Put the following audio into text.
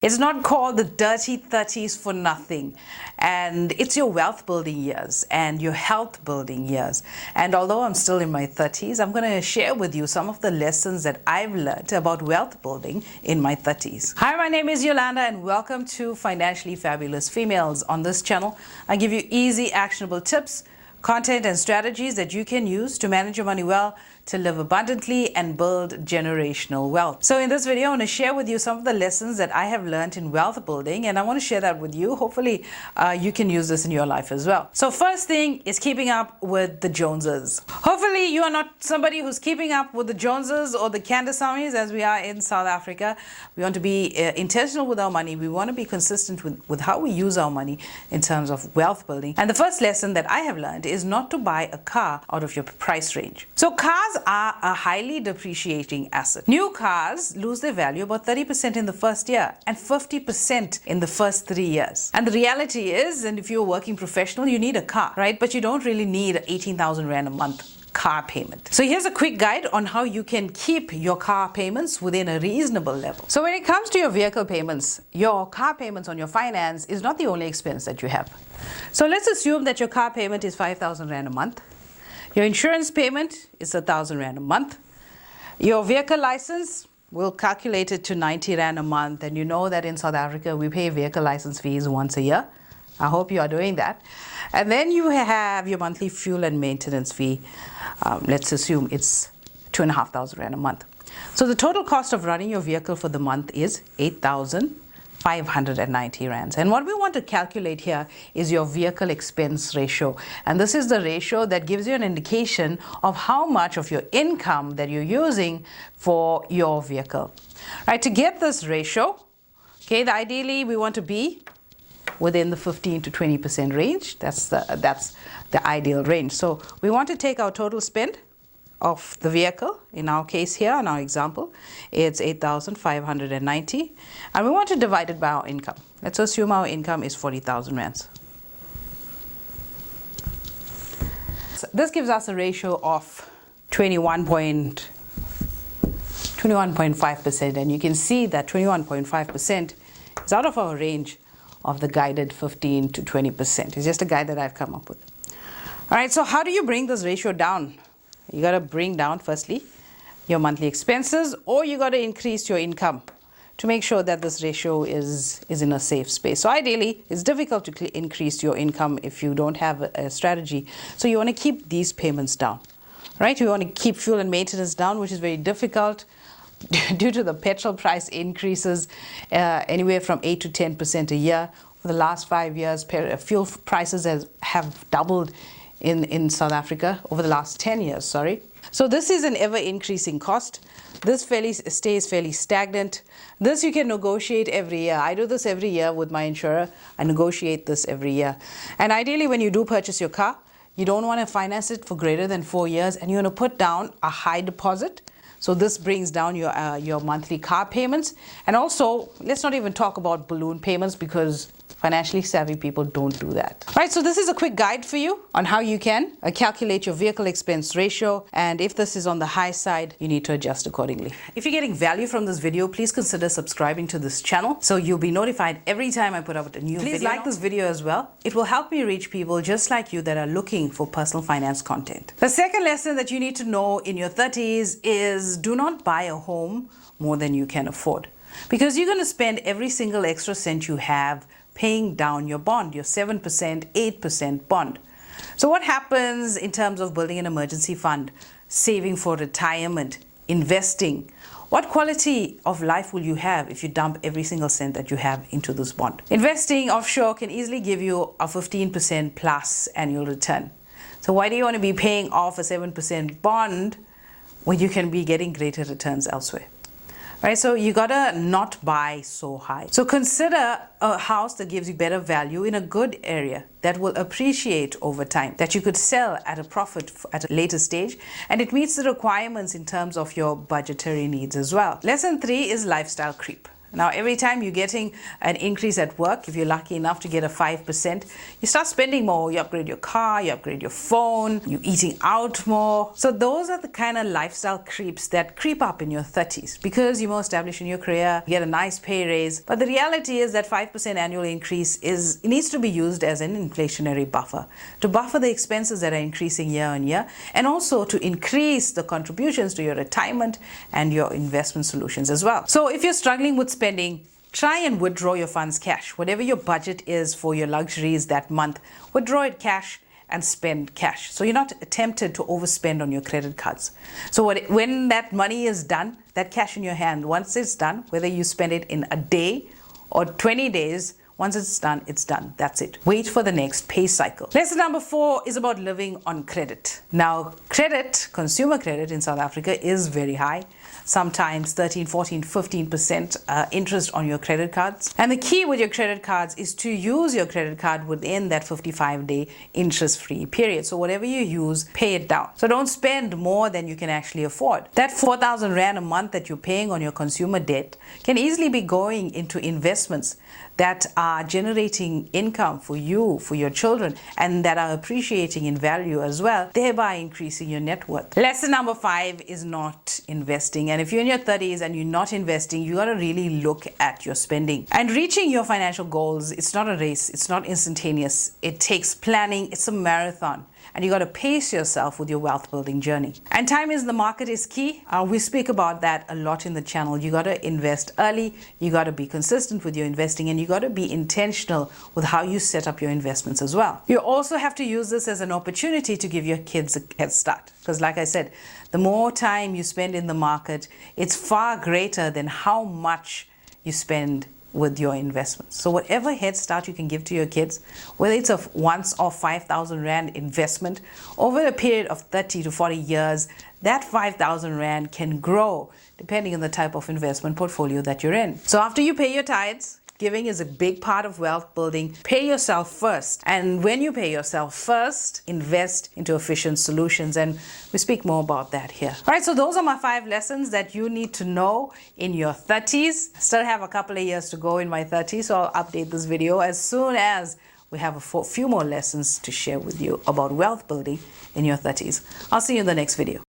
It's not called the dirty 30s for nothing. And it's your wealth building years and your health building years. And although I'm still in my 30s, I'm going to share with you some of the lessons that I've learned about wealth building in my 30s. Hi, my name is Yolanda and welcome to Financially Fabulous Females. On this channel, I give you easy, actionable tips, content and strategies that you can use to manage your money well, to live abundantly and build generational wealth. So in this video, I want to share with you some of the lessons that I have learned in wealth building, and I want to share that with you. Hopefully you can use this in your life as well. So first thing is keeping up with the Joneses. Hopefully you are not somebody who's keeping up with the Joneses or the Kandasamis as we are in South Africa. We want to be intentional with our money. We want to be consistent with how we use our money in terms of wealth building. And the first lesson that I have learned is not to buy a car out of your price range. So cars are a highly depreciating asset. New cars lose their value about 30% in the first year and 50% in the first 3 years. And the reality is, and if you're a working professional, you need a car, right? But you don't really need 18,000 Rand a month car payment. So here's a quick guide on how you can keep your car payments within a reasonable level. So when it comes to your vehicle payments, your car payments on your finance is not the only expense that you have. So let's assume that your car payment is 5,000 Rand a month. Your insurance payment is 1,000 Rand a month. Your vehicle license, we'll calculate it to 90 Rand a month. And you know that in South Africa, we pay vehicle license fees once a year. I hope you are doing that. And then you have your monthly fuel and maintenance fee. Let's assume it's 2,500 Rand a month. So the total cost of running your vehicle for the month is 8,590 rands. And what we want to calculate here is your vehicle expense ratio. And this is the ratio that gives you an indication of how much of your income that you're using for your vehicle. Right, to get this ratio, okay, ideally we want to be within the 15 to 20% range. That's the ideal range. So we want to take our total spend of the vehicle. In our case here, in our example, it's 8,590. And we want to divide it by our income. Let's assume our income is 40,000 rands. So this gives us a ratio of 21.5%. And you can see that 21.5% is out of our range of the guided 15 to 20%. It's just a guide that I've come up with. All right, so how do you bring this ratio down? You got to bring down, firstly, your monthly expenses, or you got to increase your income to make sure that this ratio is in a safe space. So ideally, it's difficult to increase your income if you don't have a strategy. So you want to keep these payments down, right? You want to keep fuel and maintenance down, which is very difficult due to the petrol price increases anywhere from 8 to 10% a year. For the last 5 years, fuel prices have doubled in South Africa over the last 10 years, sorry. So this is an ever increasing cost. This stays fairly stagnant. This you can negotiate every year. I do this every year with my insurer. I negotiate this every year. And ideally, when you do purchase your car, you don't want to finance it for greater than 4 years, and you want to put down a high deposit. So this brings down your monthly car payments. And also, let's not even talk about balloon payments, because financially savvy people don't do that. All right, so this is a quick guide for you on how you can calculate your vehicle expense ratio. And if this is on the high side, you need to adjust accordingly. If you're getting value from this video, please consider subscribing to this channel so you'll be notified every time I put out a new video. Please like this video as well. It will help me reach people just like you that are looking for personal finance content. The second lesson that you need to know in your 30s is do not buy a home more than you can afford, because you're going to spend every single extra cent you have paying down your bond, your 7%, 8% bond. So what happens in terms of building an emergency fund, saving for retirement, investing? What quality of life will you have if you dump every single cent that you have into this bond? Investing offshore can easily give you a 15% plus annual return. So why do you want to be paying off a 7% bond when you can be getting greater returns elsewhere? Right, so you gotta not buy so high. So consider a house that gives you better value in a good area that will appreciate over time, that you could sell at a profit at a later stage, and it meets the requirements in terms of your budgetary needs as well. Lesson 3 is lifestyle creep. Now, every time you're getting an increase at work, if you're lucky enough to get a 5%, you start spending more. You upgrade your car, you upgrade your phone, you're eating out more. So those are the kind of lifestyle creeps that creep up in your 30s because you're more established in your career, you get a nice pay raise. But the reality is that 5% annual increase it needs to be used as an inflationary buffer to buffer the expenses that are increasing year on year, and also to increase the contributions to your retirement and your investment solutions as well. So if you're struggling with spending, try and withdraw your funds cash. Whatever your budget is for your luxuries that month, withdraw it cash and spend cash. So you're not tempted to overspend on your credit cards. So when that money is done, that cash in your hand, once it's done, whether you spend it in a day or 20 days, once it's done, it's done. That's it. Wait for the next pay cycle. Lesson number 4 is about living on credit. Now, credit, consumer credit in South Africa is very high. Sometimes 13, 14, 15% interest on your credit cards. And the key with your credit cards is to use your credit card within that 55-day interest-free period. So whatever you use, pay it down. So don't spend more than you can actually afford. That 4,000 Rand a month that you're paying on your consumer debt can easily be going into investments that are generating income for you, for your children, and that are appreciating in value as well, thereby increasing your net worth. Lesson number 5 is not investing. And if you're in your 30s and you're not investing, you got to really look at your spending. And reaching your financial goals, it's not a race, it's not instantaneous. It takes planning, it's a marathon. And you got to pace yourself with your wealth building journey. And time in the market is key. We speak about that a lot in the channel. You got to invest early, you got to be consistent with your investing, and you got to be intentional with how you set up your investments as well. You also have to use this as an opportunity to give your kids a head start. Because like I said, the more time you spend in the market, it's far greater than how much you spend with your investments. So whatever head start you can give to your kids, whether it's a once-off 5,000 Rand investment over a period of 30 to 40 years, that 5,000 Rand can grow depending on the type of investment portfolio that you're in. So after you pay your tithes, giving is a big part of wealth building. Pay yourself first. And when you pay yourself first, invest into efficient solutions. And we speak more about that here. All right, so those are my 5 lessons that you need to know in your 30s. Still have a couple of years to go in my 30s, so I'll update this video as soon as we have a few more lessons to share with you about wealth building in your 30s. I'll see you in the next video.